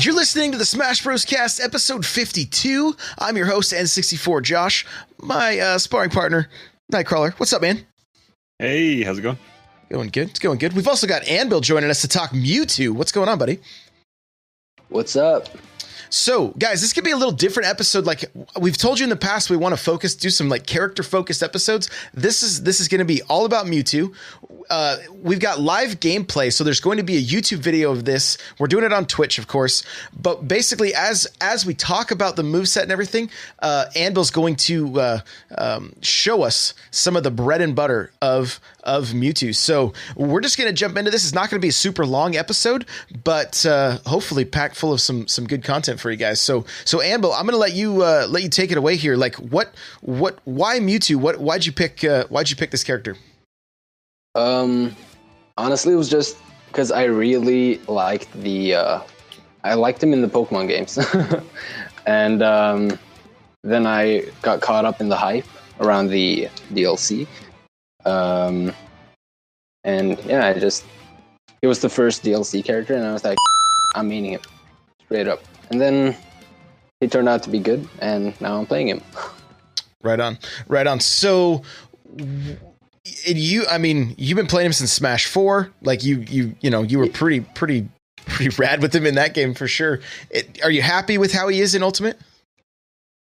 You're listening to the Smash Bros. Cast, episode 52. I'm your host, N64 Josh. My sparring partner, Nightcrawler. What's up, man? Hey, how's it going? Going good. It's going good. We've also got Anvil joining us to talk Mewtwo. What's going on, buddy? What's up? So, guys, this could be a little different episode. Like we've told you in the past, we want to do some like character-focused episodes. This is going to be all about Mewtwo. We've got live gameplay, so there's going to be a YouTube video of this. We're doing it on Twitch, of course. But basically, as we talk about the moveset and everything, Anvil's going to show us some of the bread and butter of Mewtwo. So we're just going to jump into this. It's not going to be a super long episode, but hopefully packed full of some good content for you guys. So Anvil, I'm going to let you take it away here. Like why Mewtwo? Why'd you pick this character? Honestly, it was just because I really liked I liked him in the Pokemon games. And then I got caught up in the hype around the DLC. And yeah, he was the first DLC character, and I was like, I'm meaning it straight up. And then he turned out to be good, and now I'm playing him. Right on. So you've been playing him since Smash 4. Like you were pretty rad with him in that game for sure. Are you happy with how he is in Ultimate?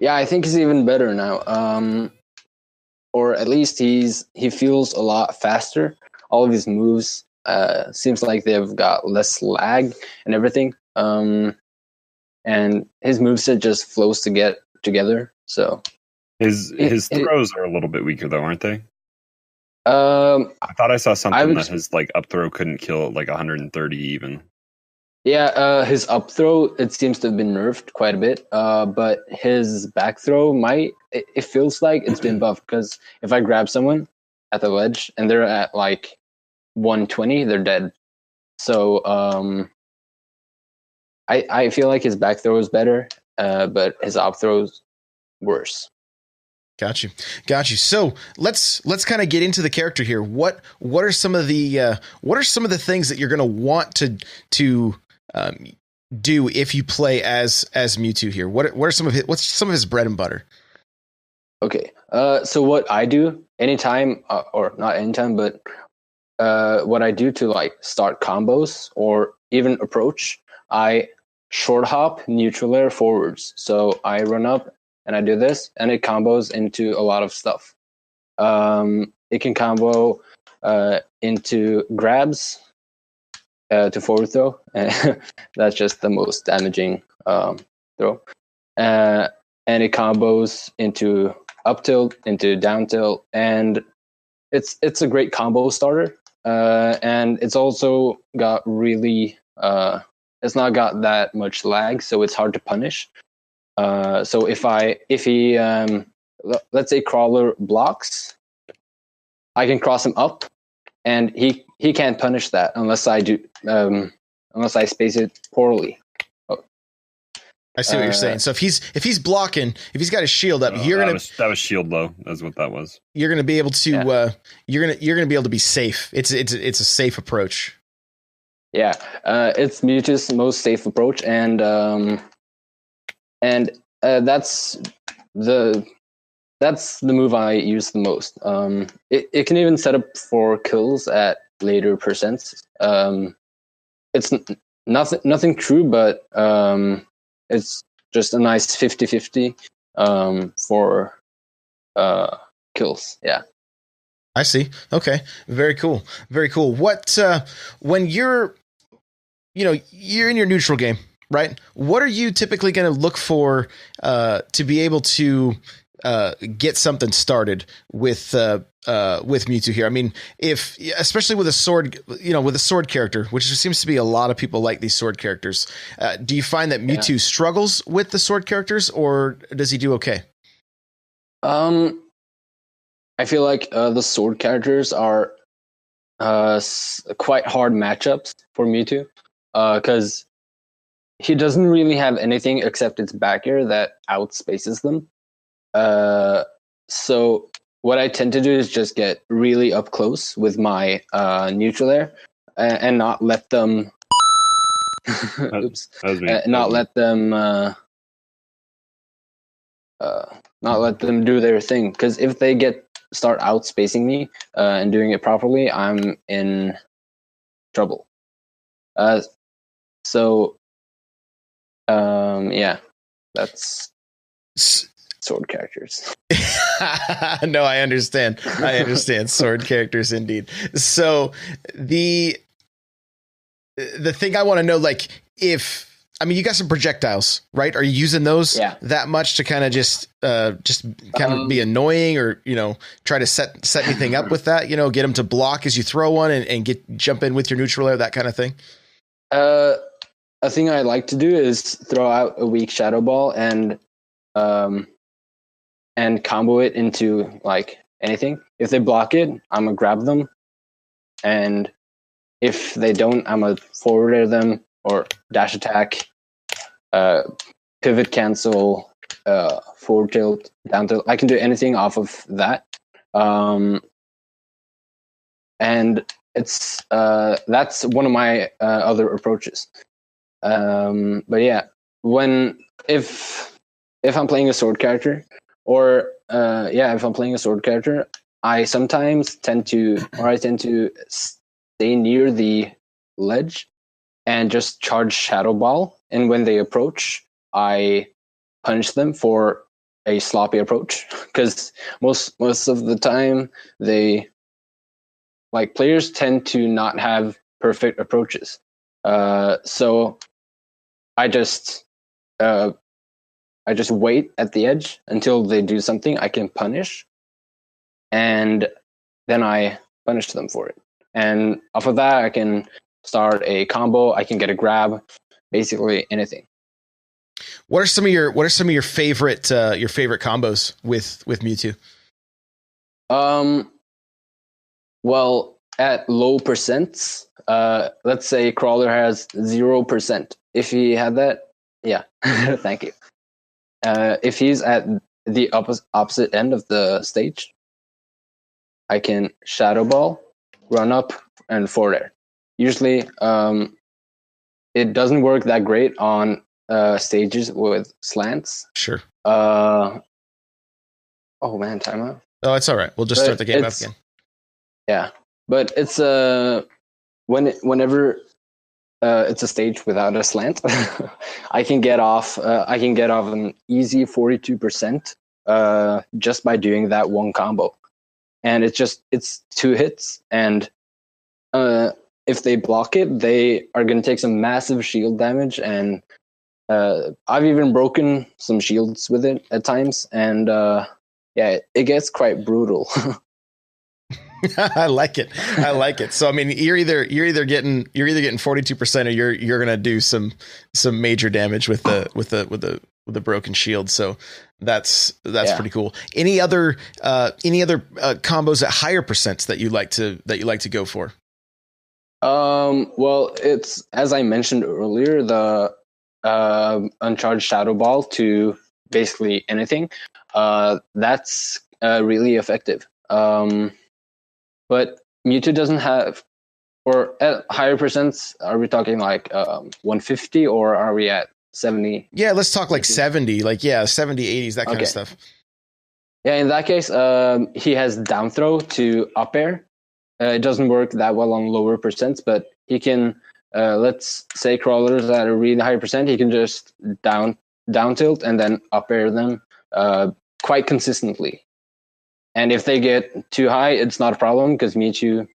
Yeah, I think he's even better now. Or at least he feels a lot faster. All of his moves seems like they've got less lag and everything. And his moveset just flows to get together. So his throws are a little bit weaker though, aren't they? I thought I saw something that his like up throw couldn't kill like 130 even. Yeah, his up throw, it seems to have been nerfed quite a bit. But his back throw it feels like it's been buffed, because if I grab someone at the ledge and they're at like 120, they're dead. So I feel like his back throw is better, but his up throw is worse. Got you. So let's kind of get into the character here. What are some of the things that you're going to want to do if you play as Mewtwo here? What's some of his bread and butter? Okay. So what I do anytime, or not anytime, but what I do to like start combos or even approach, I short hop neutral air forwards. So I run up and I do this, and it combos into a lot of stuff. It can combo into grabs to forward throw. That's just the most damaging throw. And it combos into up tilt, into down tilt, and it's a great combo starter. And it's also got really it's not got that much lag, so it's hard to punish. So if he let's say Crawler blocks, I can cross him up, and he can't punish that unless I space it poorly. I see what you're saying. So if he's blocking, if he's got his shield up, that was shield low. That's what that was. You're gonna be able to you're gonna be able to be safe. It's a safe approach. Yeah, it's Mewtwo's most safe approach, and that's the move I use the most. It can even set up for kills at later percents. It's nothing true, but it's just a nice 50-50 for kills. Yeah. I see. Okay. Very cool. What when you're in your neutral game, right? What are you typically going to look for to be able to get something started with Mewtwo here? I mean, especially with a sword character, which seems to be a lot of people like these sword characters. Do you find that Mewtwo struggles with the sword characters, or does he do okay? I feel like the sword characters are quite hard matchups for Mewtwo, because he doesn't really have anything except its back air that outspaces them. So what I tend to do is just get really up close with my neutral air and not let them Oops. That was me. Not let them not let them do their thing, because if they start outspacing me and doing it properly, I'm in trouble. So yeah, that's sword characters. No, I understand. I understand sword characters indeed. So the thing I want to know, like, if I mean, you got some projectiles, right? Are you using those that much to kind of just kind of be annoying, or try to set anything up with that? Get them to block as you throw one and jump in with your neutral air, that kind of thing. A thing I like to do is throw out a weak shadow ball and combo it into like anything. If they block it, I'm gonna grab them, and if they don't, I'm gonna forward air them or dash attack, pivot cancel, forward tilt, down tilt. I can do anything off of that, and it's that's one of my other approaches. But yeah, if I'm playing a sword character, or if I'm playing a sword character, I sometimes tend to stay near the ledge and just charge Shadow Ball. And when they approach, I punish them for a sloppy approach, because most of the time players tend to not have perfect approaches. So I just wait at the edge until they do something I can punish, and then I punish them for it. And off of that, I can start a combo. I can get a grab, basically anything. What are some of your favorite combos with Mewtwo? Well, at low percents, let's say Crawler has 0%. If he had that, yeah, thank you. If he's at the opposite end of the stage, I can Shadow Ball, run up, and forward air. Usually, it doesn't work that great on stages with slants. Sure. Oh man, timeout. Oh, it's all right. We'll just start the game up again. Yeah, but it's whenever it's a stage without a slant, I can get off an easy 42% just by doing that one combo, and it's 2 hits, and if they block it, they are going to take some massive shield damage, and I've even broken some shields with it at times, and it gets quite brutal. I like it. So I mean, you're either getting 42%, or you're gonna do some major damage with the broken shield. So that's pretty cool. Any other combos at higher percents that you like to go for? Well, it's, as I mentioned earlier, the uncharged Shadow Ball to basically anything. That's really effective. But Mewtwo doesn't have, or at higher percents, are we talking like 150, or are we at 70? Yeah, let's talk like 70, 70, 80s, that kind of stuff. Yeah, in that case, he has down throw to up air. It doesn't work that well on lower percents, but he can, let's say Crawlers at a really high percent, he can just down tilt and then up air them quite consistently. And if they get too high, it's not a problem, because Mewtwo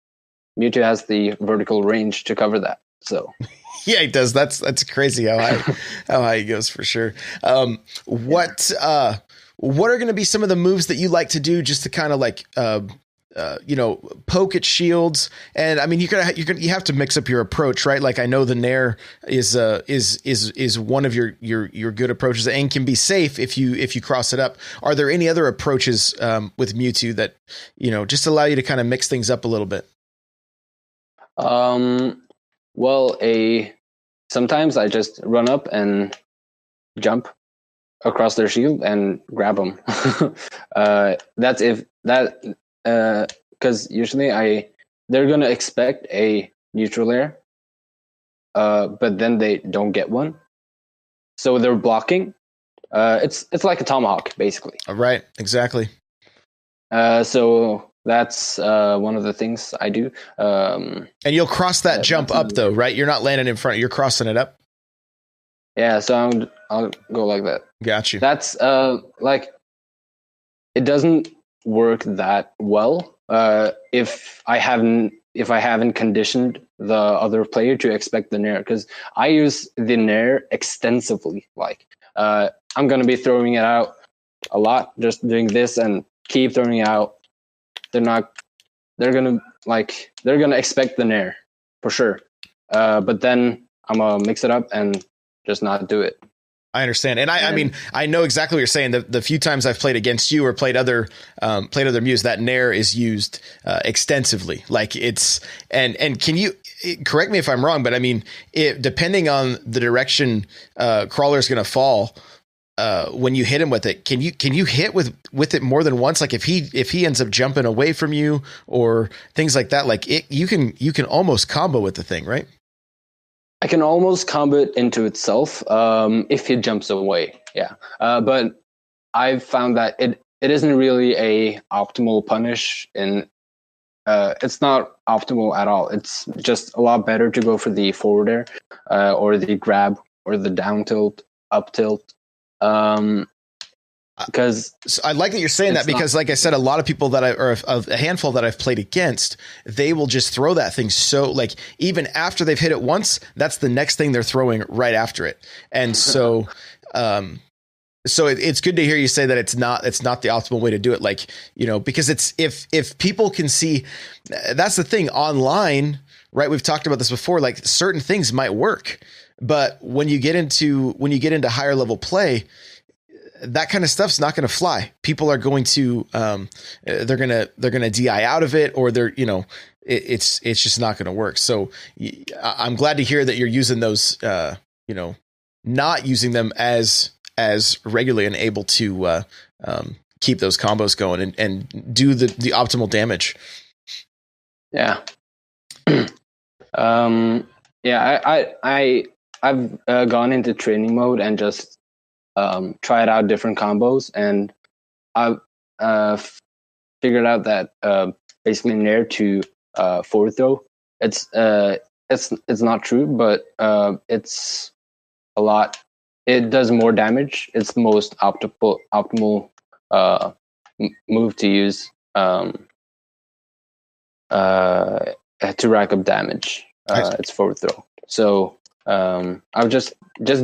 has the vertical range to cover that. So yeah, he does. That's crazy how high he goes, for sure. What are going to be some of the moves that you like to do just to kind of like poke at shields? And I mean, you have to mix up your approach, right? Like, I know the Nair is one of your good approaches, and can be safe if you cross it up. Are there any other approaches with Mewtwo that just allow you to kind of mix things up a little bit? Well, sometimes I just run up and jump across their shield and grab them. That's if that. Because usually they're gonna expect a neutral air, but then they don't get one, so they're blocking. It's like a tomahawk, basically. Right, exactly. So that's one of the things I do. And you'll cross that jump up, though, right? You're not landing in front. You're crossing it up. Yeah, so I'll go like that. Got you. That's like, it doesn't work that well if I haven't conditioned the other player to expect the nair, because I use the nair extensively. Like, I'm gonna be throwing it out a lot, just doing this and keep throwing it out. They're gonna expect the nair for sure. But then I'm gonna mix it up and just not do it. I understand. And I mean, I know exactly what you're saying. The few times I've played against you or played other Mews, that nair is used extensively. Like and can you correct me if I'm wrong, but I mean, depending on the direction Crawler is going to fall, when you hit him with it, can you hit with it more than once? Like if he ends up jumping away from you or things like that, like you can almost combo with the thing, right? I can almost combo it into itself if he jumps away. Yeah, but I've found that it isn't really a optimal punish, and it's not optimal at all. It's just a lot better to go for the forward air or the grab or the down tilt, up tilt. Because I like that you're saying that, because like I said, a lot of people or a handful that I've played against, they will just throw that thing. So like even after they've hit it once, that's the next thing they're throwing right after it. And so, it's good to hear you say that it's not the optimal way to do it. Like, because it's, if people can see, that's the thing online, right? We've talked about this before, like certain things might work, but when you get into higher level play, that kind of stuff's not going to fly. People are going to, they're going to DI out of it, or it's just not going to work. So I'm glad to hear that you're using those, not using them as regularly and able to, keep those combos going and do the optimal damage. Yeah. I've gone into training mode and just tried out different combos, and I've figured out that basically nair to forward throw, it's not true, but it's a lot. It does more damage. It's the most optimal move to use to rack up damage. It's forward throw. So I was just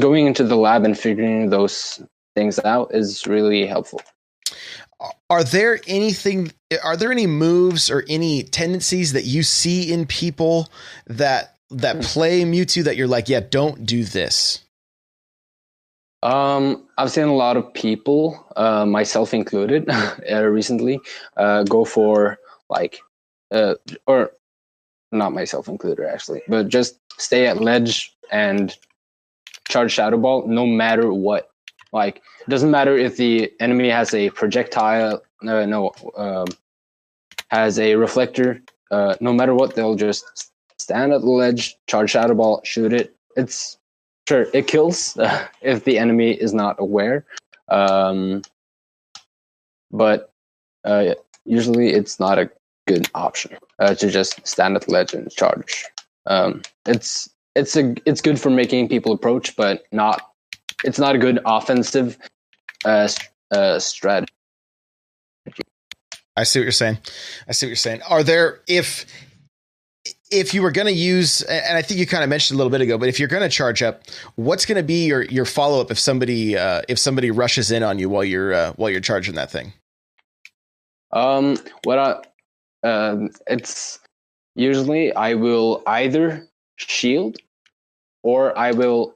going into the lab and figuring those things out is really helpful. Are there any moves or any tendencies that you see in people that play Mewtwo that you're like, yeah, don't do this? I've seen a lot of people, myself included, recently, go for or not myself included actually, but just stay at ledge and charge Shadow Ball no matter what. Like, it doesn't matter if the enemy has a projectile, has a reflector. No matter what, they'll just stand at the ledge, charge Shadow Ball, shoot it. It's sure it kills if the enemy is not aware, but usually it's not a good option to just stand at the ledge and charge. It's good for making people approach, but it's not a good offensive strategy. I see what you're saying. Are there, if you were going to use, and I think you kind of mentioned a little bit ago, but if you're going to charge up, what's going to be your follow up if somebody rushes in on you while you're charging that thing? It's usually I will either shield, or I will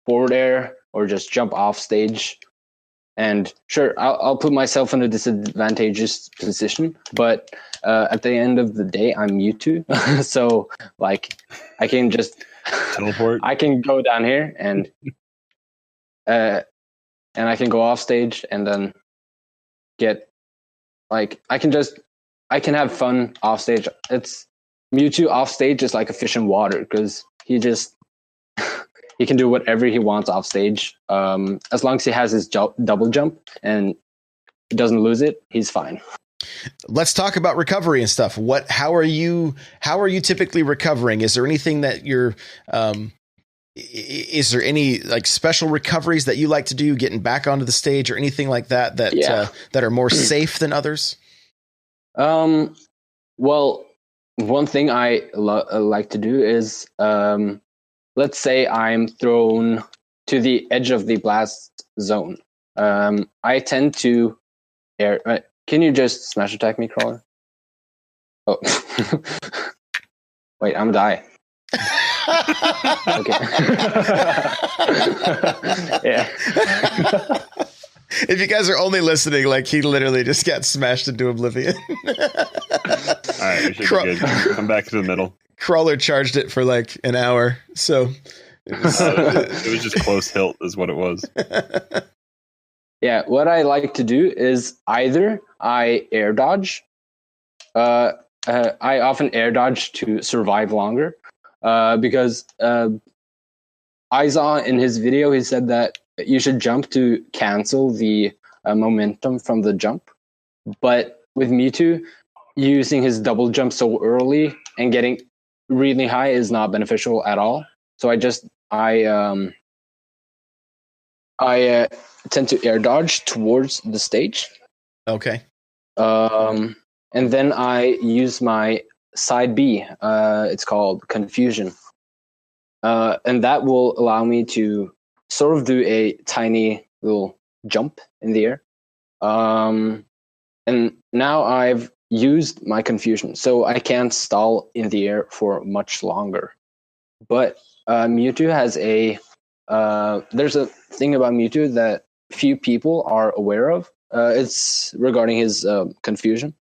forward air, or just jump off stage. And sure, I'll put myself in a disadvantageous position, but at the end of the day, I'm Mewtwo, so like I can just teleport. I can go down here and I can go off stage and then get I can have fun off stage. It's Mewtwo off stage is like a fish in water, because he just he can do whatever he wants off stage. As long as he has his double jump and doesn't lose it, he's fine. Let's talk about recovery and stuff. How are you typically recovering? Is there anything that you're, is there any like special recoveries that you like to do getting back onto the stage or anything like that that are more safe than others? Well, one thing I like to do is, let's say I'm thrown to the edge of the blast zone. I tend to air. Can you just smash attack me, Crawler? Oh, wait, I'm gonna die. Okay. Yeah. If you guys are only listening, like he literally just got smashed into oblivion. All right, we should be good. Come back to the middle. Crawler charged it for like an hour, so it was just close hilt, is what it was. Yeah, what I like to do is either I air dodge. I often air dodge to survive longer, because Aiza in his video, he said that you should jump to cancel the momentum from the jump. But with Mewtwo, using his double jump so early and getting really high is not beneficial at all. So I tend to air dodge towards the stage. Okay. And then I use my side B. It's called Confusion. And that will allow me to sort of do a tiny little jump in the air. And now I've used my Confusion, so I can't stall in the air for much longer. But Mewtwo has there's a thing about Mewtwo that few people are aware of. It's regarding his Confusion.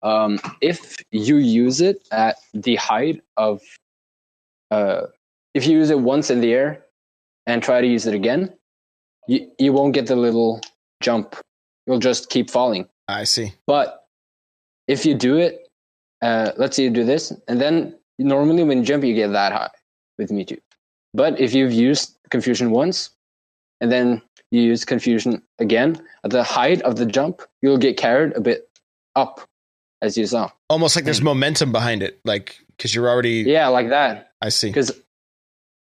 If you use it at the height of, if you use it once in the air and try to use it again, you won't get the little jump. You'll just keep falling. I see. But if you do it, let's say you do this, and then normally when you jump, you get that high with Mewtwo. But if you've used Confusion once, and then you use Confusion again, at the height of the jump, you'll get carried a bit up, as you saw. Almost like there's momentum behind it, like because you're already. Yeah, like that. I see. Because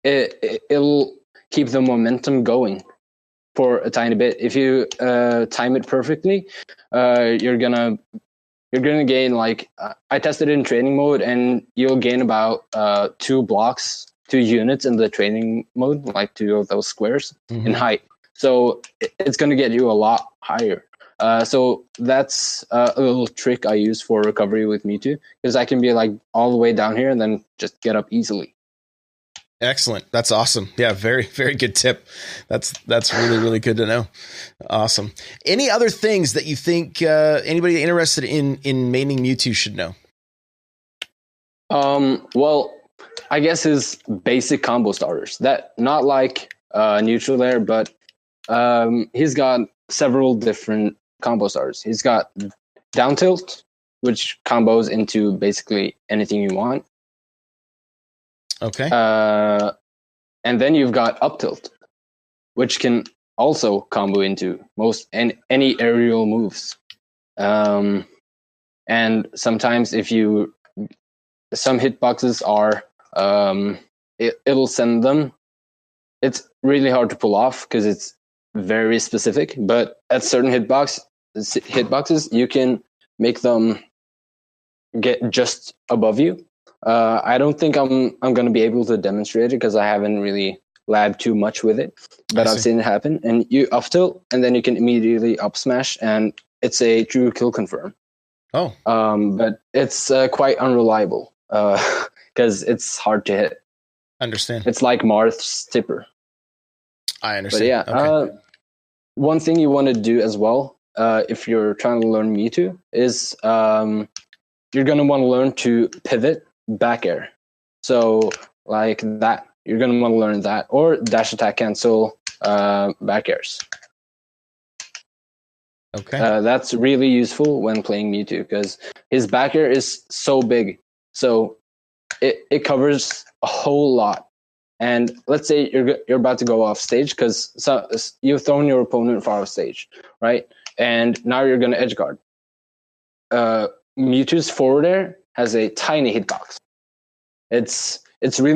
it'll keep the momentum going for a tiny bit. If you time it perfectly, you're gonna gain like I tested it in training mode, and you'll gain about 2 units in the training mode, like 2 of those squares in height. So it's gonna get you a lot higher. So that's a little trick I use for recovery with Mewtwo, because I can be like all the way down here and then just get up easily. Excellent. That's awesome. Yeah, very, very good tip. That's really, really good to know. Awesome. Any other things that you think anybody interested in maining Mewtwo should know? Well, I guess his basic combo starters. That not like Neutral there, but he's got several different combo starters. He's got down tilt, which combos into basically anything you want. Okay. And then you've got up tilt, which can also combo into any aerial moves. And sometimes some hitboxes are, it'll send them. It's really hard to pull off because it's very specific, but at certain hitboxes, you can make them get just above you. I don't think I'm going to be able to demonstrate it because I haven't really labbed too much with it, but I've seen it happen. And you up tilt, and then you can immediately up smash, and it's a true kill confirm. Oh. But it's quite unreliable because it's hard to hit. Understand. It's like Marth's tipper. I understand. But yeah, okay. One thing you want to do as well, if you're trying to learn Mewtwo, is you're going to want to learn to pivot back air. So like that, you're going to want to learn that, or dash attack cancel back airs. Okay. That's really useful when playing Mewtwo because his back air is so big. So it covers a whole lot. and let's say you're about to go off stage because you've thrown your opponent far off stage, right? And now you're going to edge guard. Mewtwo's forward air has a tiny hitbox. It's really